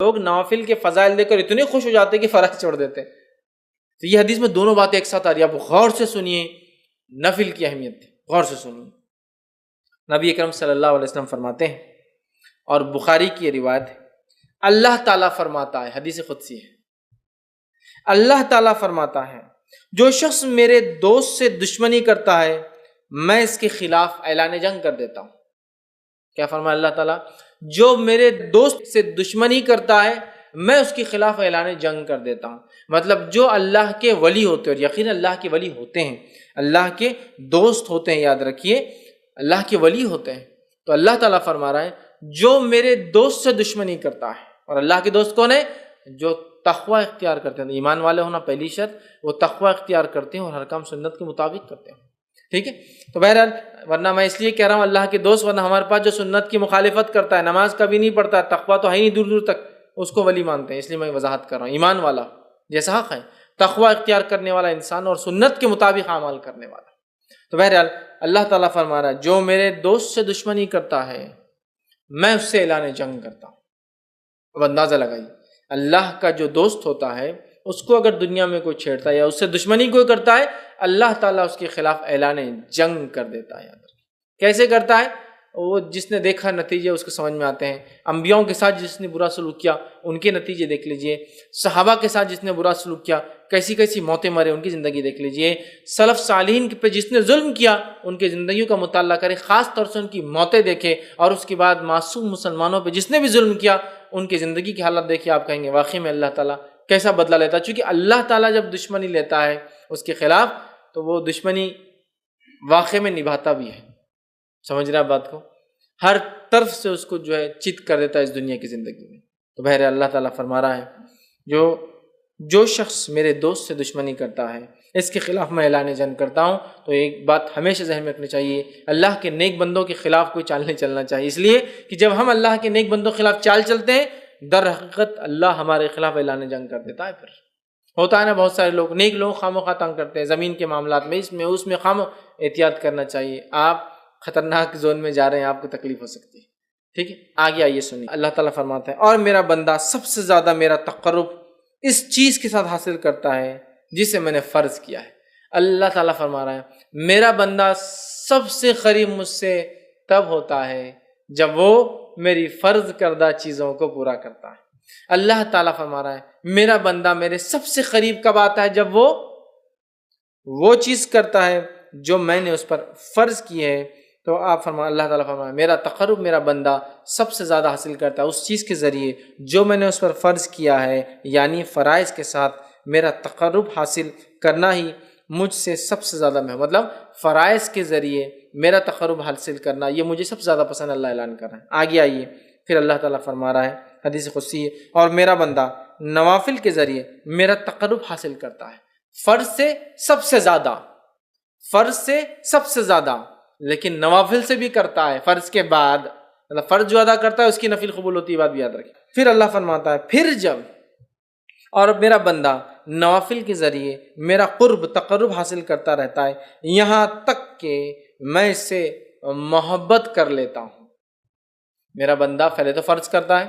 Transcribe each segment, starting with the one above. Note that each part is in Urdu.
لوگ نوافل کے فضائل دے کر اتنے خوش ہو جاتے کہ فرائض چھوڑ دیتے. تو یہ حدیث میں دونوں باتیں ایک ساتھ آ رہی ہیں. آپ غور سے سنیے نفل کی اہمیت، غور سے سنیے. نبی اکرم صلی اللہ علیہ وسلم فرماتے ہیں، اور بخاری کی یہ روایت ہے، اللہ تعالیٰ فرماتا ہے، حدیث قدسی ہے، اللہ تعالیٰ فرماتا ہے جو شخص میرے دوست سے دشمنی کرتا ہے میں اس کے خلاف اعلان جنگ کر دیتا ہوں. کیا فرمایا اللہ تعالیٰ؟ جو میرے دوست سے دشمنی کرتا ہے میں اس کے خلاف اعلان جنگ کر دیتا ہوں. مطلب جو اللہ کے ولی ہوتے ہیں، اور یقین اللہ کے ولی ہوتے ہیں، اللہ کے دوست ہوتے ہیں، یاد رکھیے اللہ کے ولی ہوتے ہیں. تو اللہ تعالیٰ فرما رہا ہے جو میرے دوست سے دشمنی کرتا ہے، اور اللہ کے دوست کون ہے؟ جو تقوی اختیار کرتے ہیں. ایمان والے ہونا پہلی شرط، وہ تقوی اختیار کرتے ہیں اور ہر کام سنت کے مطابق کرتے ہیں. ٹھیک ہے. تو بہرحال ورنہ میں اس لیے کہہ رہا ہوں اللہ کے دوست، ورنہ ہمارے پاس جو سنت کی مخالفت کرتا ہے، نماز کبھی نہیں پڑھتا، تقوی تو ہے ہی نہیں دور دور تک، اس کو ولی مانتے ہیں. اس لیے میں وضاحت کر رہا ہوں. ایمان والا جیسا حق ہے، تقوی اختیار کرنے والا انسان اور سنت کے مطابق اعمال کرنے والا. تو بہرحال اللہ تعالیٰ فرما رہا ہے جو میرے دوست سے دشمنی کرتا ہے میں اس سے اعلان جنگ کرتا ہوں. اب اندازہ لگائیے، اللہ کا جو دوست ہوتا ہے اس کو اگر دنیا میں کوئی چھیڑتا ہے یا اس سے دشمنی کوئی کرتا ہے، اللہ تعالیٰ اس کے خلاف اعلان جنگ کر دیتا ہے. کیسے کرتا ہے؟ وہ جس نے دیکھا نتیجے اس کو سمجھ میں آتے ہیں. انبیاؤں کے ساتھ جس نے برا سلوک کیا ان کے نتیجے دیکھ لیجئے، صحابہ کے ساتھ جس نے برا سلوک کیا کیسی کیسی موتیں مرے ان کی زندگی دیکھ لیجئے، سلف صالحین پہ جس نے ظلم کیا ان کی زندگیوں کا مطالعہ کرے، خاص طور سے ان کی موتیں دیکھے، اور اس کے بعد معصوم مسلمانوں پہ جس نے بھی ظلم کیا ان کی زندگی کی حالت دیکھے. آپ کہیں گے واقعی میں اللہ تعالیٰ کیسا بدلہ لیتا ہے. چونکہ اللہ تعالیٰ جب دشمنی لیتا ہے اس کے خلاف تو وہ دشمنی واقع میں نبھاتا بھی ہے. سمجھ رہا بات کو؟ ہر طرف سے اس کو جو ہے چت کر دیتا ہے اس دنیا کی زندگی میں. تو بہرحال اللہ تعالیٰ فرما رہا ہے جو شخص میرے دوست سے دشمنی کرتا ہے اس کے خلاف میں اعلان جنگ کرتا ہوں. تو ایک بات ہمیشہ ذہن میں رکھنی چاہیے، اللہ کے نیک بندوں کے خلاف کوئی چال نہیں چلنا چاہیے. اس لیے کہ جب ہم اللہ کے نیک بندوں کے خلاف چال چلتے ہیں در حقیقت اللہ ہمارے خلاف اعلان جنگ کر دیتا ہے. پھر ہوتا ہے نا بہت سارے لوگ نیک لوگ خام و خواہ تنگ کرتے ہیں زمین کے معاملات میں، اس میں خام احتیاط کرنا چاہیے. آپ خطرناک زون میں جا رہے ہیں، آپ کو تکلیف ہو سکتی ہے. ٹھیک ہے، آگے آئیے سنیے. اللہ تعالیٰ فرماتا ہے اور میرا بندہ سب سے زیادہ میرا تقرب اس چیز کے ساتھ حاصل کرتا ہے جسے میں نے فرض کیا ہے. اللہ تعالیٰ فرما رہا ہے میرا بندہ سب سے قریب مجھ سے تب ہوتا ہے جب وہ میری فرض کردہ چیزوں کو پورا کرتا ہے. اللہ تعالیٰ فرما رہا ہے میرا بندہ میرے سب سے قریب کب آتا ہے؟ جب وہ چیز کرتا ہے جو میں نے اس پر فرض کی ہے. تو آپ اللہ تعالیٰ فرمائے میرا تقرب میرا بندہ سب سے زیادہ حاصل کرتا ہے اس چیز کے ذریعے جو میں نے اس پر فرض کیا ہے، یعنی فرائض کے ساتھ میرا تقرب حاصل کرنا ہی مجھ سے سب سے زیادہ مطلب فرائض کے ذریعے میرا تقرب حاصل کرنا یہ مجھے سب سے زیادہ پسند اللہ اعلان کر رہا ہے. آگے آئیے پھر اللہ تعالیٰ فرما رہا ہے حدیث قدسی ہے اور میرا بندہ نوافل کے ذریعے میرا تقرب حاصل کرتا ہے فرض سے سب سے زیادہ، لیکن نوافل سے بھی کرتا ہے فرض کے بعد. مطلب فرض جو ادا کرتا ہے اس کی نفل قبول ہوتی ہے، بات بھی یاد رکھیں. پھر اللہ فرماتا ہے پھر جب اور میرا بندہ نوافل کے ذریعے میرا تقرب حاصل کرتا رہتا ہے یہاں تک کہ میں اس سے محبت کر لیتا ہوں. میرا بندہ پہلے تو فرض کرتا ہے،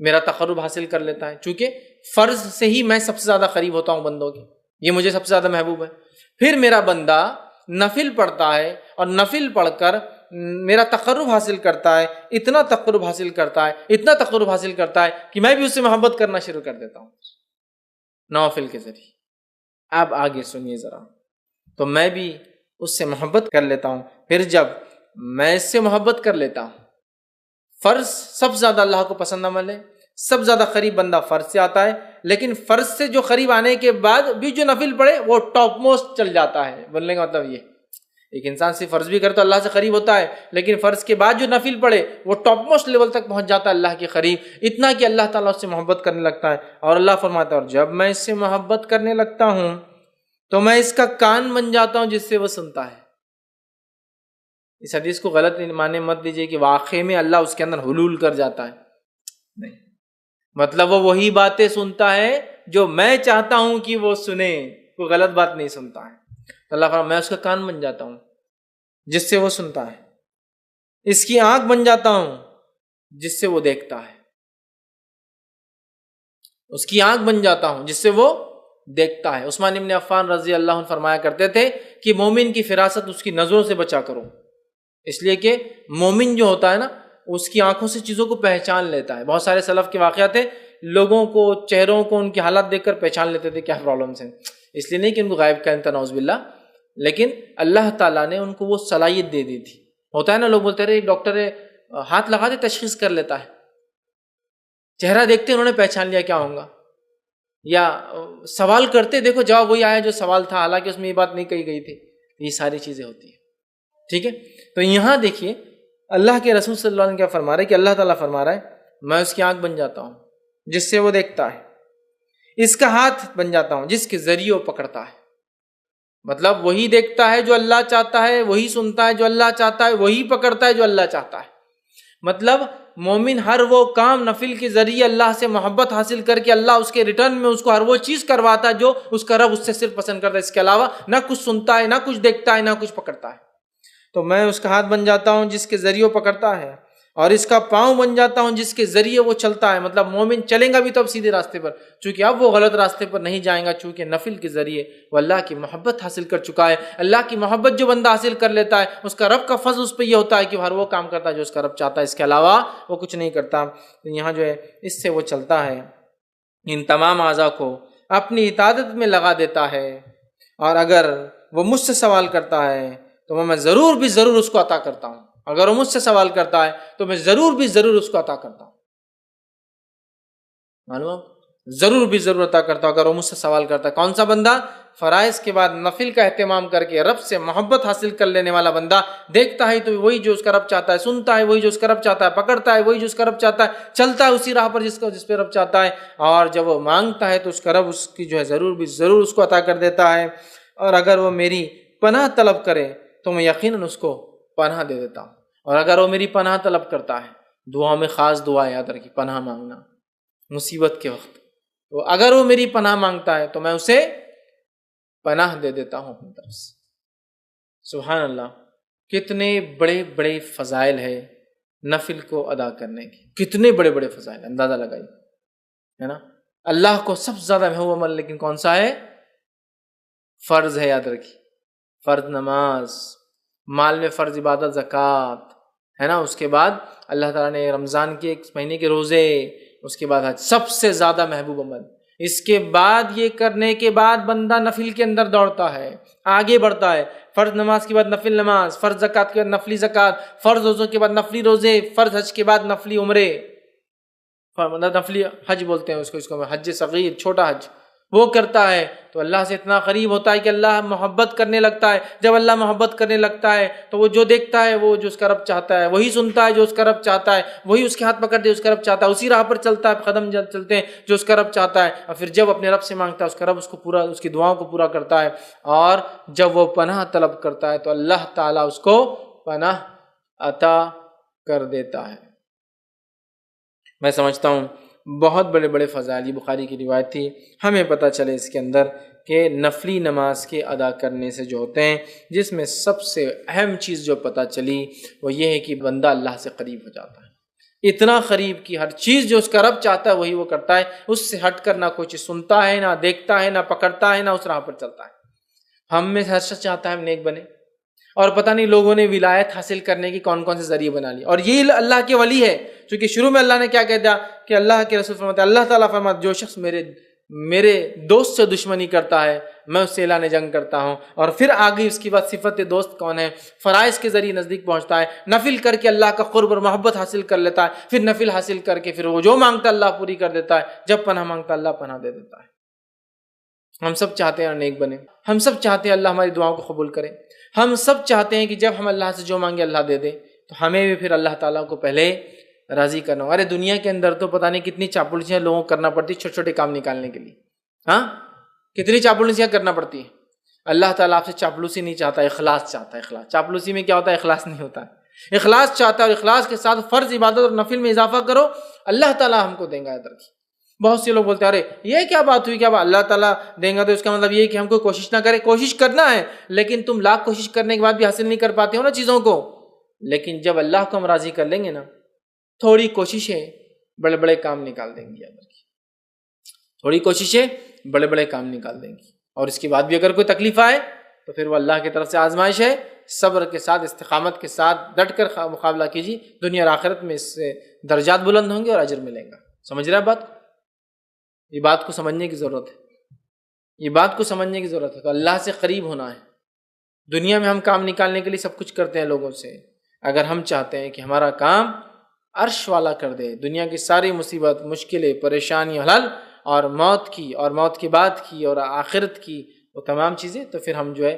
میرا تقرب حاصل کر لیتا ہے، چونکہ فرض سے ہی میں سب سے زیادہ قریب ہوتا ہوں بندوں کے، یہ مجھے سب سے زیادہ محبوب ہے. پھر میرا بندہ نفل پڑھتا ہے اور نفل پڑھ کر میرا تقرب حاصل کرتا ہے، اتنا تقرب حاصل کرتا ہے کہ میں بھی اس سے محبت کرنا شروع کر دیتا ہوں نوافل کے ذریعے. اب آگے سنیے ذرا، تو میں بھی اس سے محبت کر لیتا ہوں. پھر جب میں اس سے محبت کر لیتا ہوں، فرض سب زیادہ اللہ کو پسند عمل ہے، سب زیادہ قریب بندہ فرض سے آتا ہے، لیکن فرض سے جو قریب آنے کے بعد بھی جو نفل پڑھے وہ ٹاپ موسٹ چل جاتا ہے. بولنے کا مطلب یہ ایک انسان سے فرض بھی کرتا ہے اللہ سے قریب ہوتا ہے، لیکن فرض کے بعد جو نفل پڑھے وہ ٹاپ موسٹ لیول تک پہنچ جاتا ہے اللہ کے قریب، اتنا کہ اللہ تعالیٰ اس سے محبت کرنے لگتا ہے. اور اللہ فرماتا ہے اور جب میں اس سے محبت کرنے لگتا ہوں تو میں اس کا کان بن جاتا ہوں جس سے وہ سنتا ہے. اس حدیث کو غلط معنی مت دیجیے کہ واقعے میں اللہ اس کے اندر حلول کر جاتا ہے، نہیں، مطلب وہ وہی باتیں سنتا ہے جو میں چاہتا ہوں کہ وہ سنے، کوئی غلط بات نہیں سنتا ہے. اللہ فرماتا ہے میں اس کا کان بن جاتا ہوں جس سے وہ سنتا ہے، اس کی آنکھ بن جاتا ہوں جس سے وہ دیکھتا ہے. اس کی آنکھ بن جاتا ہوں جس سے وہ دیکھتا ہے۔ عثمان ابن عفان رضی اللہ عنہ فرمایا کرتے تھے کہ مومن کی فراست اس کی نظروں سے بچا کرو، اس لیے کہ مومن جو ہوتا ہے نا اس کی آنکھوں سے چیزوں کو پہچان لیتا ہے۔ بہت سارے سلف کے واقعات ہیں، لوگوں کو، چہروں کو، ان کے حالات دیکھ کر پہچان لیتے تھے کیا پرابلمس ہیں، اس لیے نہیں کہ ان کو غائب کا نعوذ باللہ، لیکن اللہ تعالیٰ نے ان کو وہ صلاحیت دے دی تھی۔ ہوتا ہے نا، لوگ بولتے رہے ڈاکٹر ہاتھ لگا دے تشخیص کر لیتا ہے، چہرہ دیکھتے انہوں نے پہچان لیا کیا ہوگا، یا سوال کرتے دیکھو جواب وہی آیا جو سوال تھا، حالانکہ اس میں یہ بات نہیں کہی گئی تھی۔ یہ ساری چیزیں ہوتی ہیں، ٹھیک ہے۔ تو یہاں دیکھیے اللہ کے رسول صلی اللہ علیہ وسلم کیا فرما رہے ہیں کہ اللہ تعالیٰ فرما رہا ہے میں اس کی آنکھ بن جاتا ہوں جس سے وہ دیکھتا ہے، اس کا ہاتھ بن جاتا ہوں جس کے ذریعے وہ پکڑتا ہے۔ مطلب وہی دیکھتا ہے جو اللہ چاہتا ہے، وہی سنتا ہے جو اللہ چاہتا ہے، وہی پکڑتا ہے جو اللہ چاہتا ہے۔ مطلب مومن ہر وہ کام نفل کے ذریعے اللہ سے محبت حاصل کر کے اللہ اس کے ریٹرن میں اس کو ہر وہ چیز کرواتا ہے جو اس کا رب اس سے صرف پسند کرتا ہے، اس کے علاوہ نہ کچھ سنتا ہے، نہ کچھ دیکھتا ہے، نہ کچھ پکڑتا ہے۔ تو میں اس کا ہاتھ بن جاتا ہوں جس کے ذریعے وہ پکڑتا ہے، اور اس کا پاؤں بن جاتا ہوں جس کے ذریعے وہ چلتا ہے۔ مطلب مومن چلیں گا بھی تو اب سیدھے راستے پر، چونکہ اب وہ غلط راستے پر نہیں جائیں گا، چونکہ نفل کے ذریعے وہ اللہ کی محبت حاصل کر چکا ہے۔ اللہ کی محبت جو بندہ حاصل کر لیتا ہے، اس کا رب کا فضل اس پہ یہ ہوتا ہے کہ وہ ہر وہ کام کرتا ہے جو اس کا رب چاہتا ہے، اس کے علاوہ وہ کچھ نہیں کرتا۔ یہاں جو ہے اس سے وہ چلتا ہے، ان تمام اعضاء کو اپنی اطاعت میں لگا دیتا ہے، اور اگر وہ مجھ سے سوال کرتا ہے تو میں ضرور بھی ضرور اس کو عطا کرتا ہوں۔ اگر وہ مجھ سے سوال کرتا ہے تو میں ضرور بھی ضرور اس کو عطا کرتا ہوں۔ معلوم، ضرور بھی ضرور عطا کرتا ہوں اگر وہ مجھ سے سوال کرتا ہے۔ کون سا بندہ؟ فرائض کے بعد نفل کا اہتمام کر کے رب سے محبت حاصل کر لینے والا بندہ، دیکھتا ہے تو وہی جو اس کا رب چاہتا ہے، سنتا ہے وہی جو اس کا رب چاہتا ہے، پکڑتا ہے وہی جو اس کا رب چاہتا ہے، چلتا ہے اسی راہ پر جس پہ رب چاہتا ہے، اور جب وہ مانگتا ہے تو اس کا رب اس کی جو ہے ضرور بھی ضرور اس کو عطا کر دیتا ہے۔ اور اگر وہ میری پناہ طلب کرے تو میں یقیناً اس کو پناہ دے دیتا ہوں، اور اگر وہ میری پناہ طلب کرتا ہے، دعا میں خاص دعا یاد رکھی، پناہ مانگنا مصیبت کے وقت، تو اگر وہ میری پناہ مانگتا ہے تو میں اسے پناہ دے دیتا ہوں اپنی طرف سے۔ سبحان اللہ، کتنے بڑے بڑے فضائل ہے نفل کو ادا کرنے کے، کتنے بڑے بڑے فضائل، اندازہ لگائیے، ہے نا۔ اللہ کو سب سے زیادہ محبوب عمل لیکن کون سا ہے؟ فرض ہے، یاد رکھیے، فرض نماز، مال میں فرض عبادت زکوٰۃ، ہے نا۔ اس کے بعد اللہ تعالیٰ نے رمضان کے 1 مہینے کے روزے، اس کے بعد حج، سب سے زیادہ محبوب عمل۔ اس کے بعد یہ کرنے کے بعد بندہ نفل کے اندر دوڑتا ہے، آگے بڑھتا ہے۔ فرض نماز کے بعد نفل نماز، فرض زکوٰۃ کے بعد نفلی زکوٰۃ، فرض روزوں کے بعد نفلی روزے، فرض حج کے بعد نفلی عمرے، نفلی حج بولتے ہیں اس کو حج صغیر، چھوٹا حج، وہ کرتا ہے تو اللہ سے اتنا قریب ہوتا ہے کہ اللہ محبت کرنے لگتا ہے۔ جب اللہ محبت کرنے لگتا ہے تو وہ جو دیکھتا ہے وہ جو اس کا رب چاہتا ہے، وہی سنتا ہے جو اس کا رب چاہتا ہے، وہی اس کے ہاتھ پکڑتے اس کا رب چاہتا ہے، اسی راہ پر چلتا ہے، قدم چلتے ہیں جو اس کا رب چاہتا ہے، اور پھر جب اپنے رب سے مانگتا ہے اس کا رب اس کو پورا، اس کی دعاؤں کو پورا کرتا ہے۔ اور جب وہ پناہ طلب کرتا ہے تو اللہ تعالیٰ اس کو پناہ عطا کر دیتا ہے۔ میں سمجھتا ہوں بہت بڑے بڑے فضائل، یہ بخاری کی روایت تھی، ہمیں پتہ چلے اس کے اندر کہ نفلی نماز کے ادا کرنے سے جو ہوتے ہیں، جس میں سب سے اہم چیز جو پتہ چلی وہ یہ ہے کہ بندہ اللہ سے قریب ہو جاتا ہے، اتنا قریب کہ ہر چیز جو اس کا رب چاہتا ہے وہی وہ کرتا ہے، اس سے ہٹ کر نہ کوئی چیز سنتا ہے، نہ دیکھتا ہے، نہ پکڑتا ہے، نہ اس راہ پر چلتا ہے۔ ہم میں ہر شخص چاہتا ہے ہم نیک بنے، اور پتہ نہیں لوگوں نے ولایت حاصل کرنے کی کون کون سے ذریعے بنا لی، اور یہی اللہ کے ولی ہے، چونکہ شروع میں اللہ نے کیا کہہ دیا کہ اللہ کے رسول فرماتے ہیں، اللہ تعالیٰ فرماتے جو شخص میرے دوست سے دشمنی کرتا ہے میں اس سے اعلان جنگ کرتا ہوں، اور پھر آگے اس کی بعد صفت دوست کون ہے؟ فرائض کے ذریعے نزدیک پہنچتا ہے، نفل کر کے اللہ کا قرب اور محبت حاصل کر لیتا ہے، پھر نفل حاصل کر کے پھر وہ جو مانگتا ہے اللہ پوری کر دیتا ہے، جب پناہ مانگتا ہے اللہ پناہ دے دیتا ہے۔ ہم سب چاہتے ہیں نیک بنے، ہم سب چاہتے ہیں اللہ ہماری دعاؤں کو قبول کرے، ہم سب چاہتے ہیں کہ جب ہم اللہ سے جو مانگے اللہ دے دے، تو ہمیں بھی پھر اللہ تعالیٰ کو پہلے راضی کرنا ہو۔ ارے دنیا کے اندر تو پتہ نہیں کتنی چاپلوسیاں لوگوں کو کرنا پڑتی چھوٹے چھوٹے کام نکالنے کے لیے، ہاں کتنی چاپلوسیاں کرنا پڑتی ہے۔ اللہ تعالیٰ آپ سے چاپلوسی نہیں چاہتا، اخلاص چاہتا ہے۔ اخلاص، چاپلوسی میں کیا ہوتا ہے؟ اخلاص نہیں ہوتا ہے، اخلاص چاہتا ہے، اور اخلاص کے ساتھ فرض عبادت اور نفل میں اضافہ کرو، اللہ تعالیٰ ہم کو دیں گا۔ ادھر بہت سے لوگ بولتے ہیں ارے یہ کیا بات ہوئی، کیا بات اللہ تعالیٰ دیں گا، تو اس کا مطلب یہ کہ ہم کو کوشش نہ کریں۔ کوشش کرنا ہے، لیکن تم لاکھ کوشش کرنے کے بعد بھی حاصل نہیں کر پاتے ہو نا چیزوں کو، لیکن جب اللہ کو ہم راضی کر لیں گے نا، تھوڑی کوششیں بڑے بڑے کام نکال دیں گی۔ تھوڑی کوششیں بڑے بڑے کام نکال دیں گی، اور اس کے بعد بھی اگر کوئی تکلیف آئے تو پھر وہ اللہ کی طرف سے آزمائش ہے، صبر کے ساتھ استقامت کے ساتھ ڈٹ کر مقابلہ کیجیے، دنیا اور آخرت میں اس سے درجات بلند ہوں گے اور اجر ملے گا۔ سمجھ رہے ہیں بات کو؟ یہ بات کو سمجھنے کی ضرورت ہے، یہ بات کو سمجھنے کی ضرورت ہے۔ تو اللہ سے قریب ہونا ہے۔ دنیا میں ہم کام نکالنے کے لیے سب کچھ کرتے ہیں لوگوں سے، اگر ہم چاہتے ہیں کہ ہمارا کام عرش والا کر دے، دنیا کی ساری مصیبت، مشکلیں، پریشانی حل، اور موت کی اور موت کے بعد کی اور آخرت کی وہ تمام چیزیں، تو پھر ہم جو ہے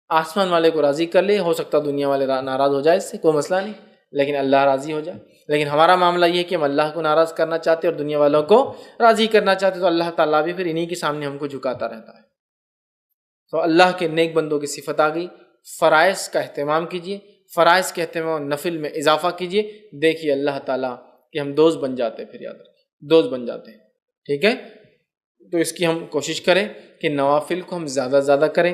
آسمان والے کو راضی کر لیں۔ ہو سکتا ہے دنیا والے ناراض ہو جائے، اس سے کوئی مسئلہ نہیں، لیکن اللہ راضی ہو جائے۔ لیکن ہمارا معاملہ یہ ہے کہ ہم اللہ کو ناراض کرنا چاہتے اور دنیا والوں کو راضی کرنا چاہتے، تو اللہ تعالیٰ بھی پھر انہی کے سامنے ہم کو جھکاتا رہتا ہے۔ تو اللہ کے نیک بندوں کی صفت آ گئی۔ فرائض کا اہتمام کیجیے، فرائض کے اہتمام، نفل میں اضافہ کیجیے، دیکھیے اللہ تعالیٰ کہ ہم دوست بن جاتے ہیں، پھر یاد رکھیے دوست بن جاتے ہیں، ٹھیک ہے؟ تو اس کی ہم کوشش کریں کہ نوافل کو ہم زیادہ سے زیادہ کریں،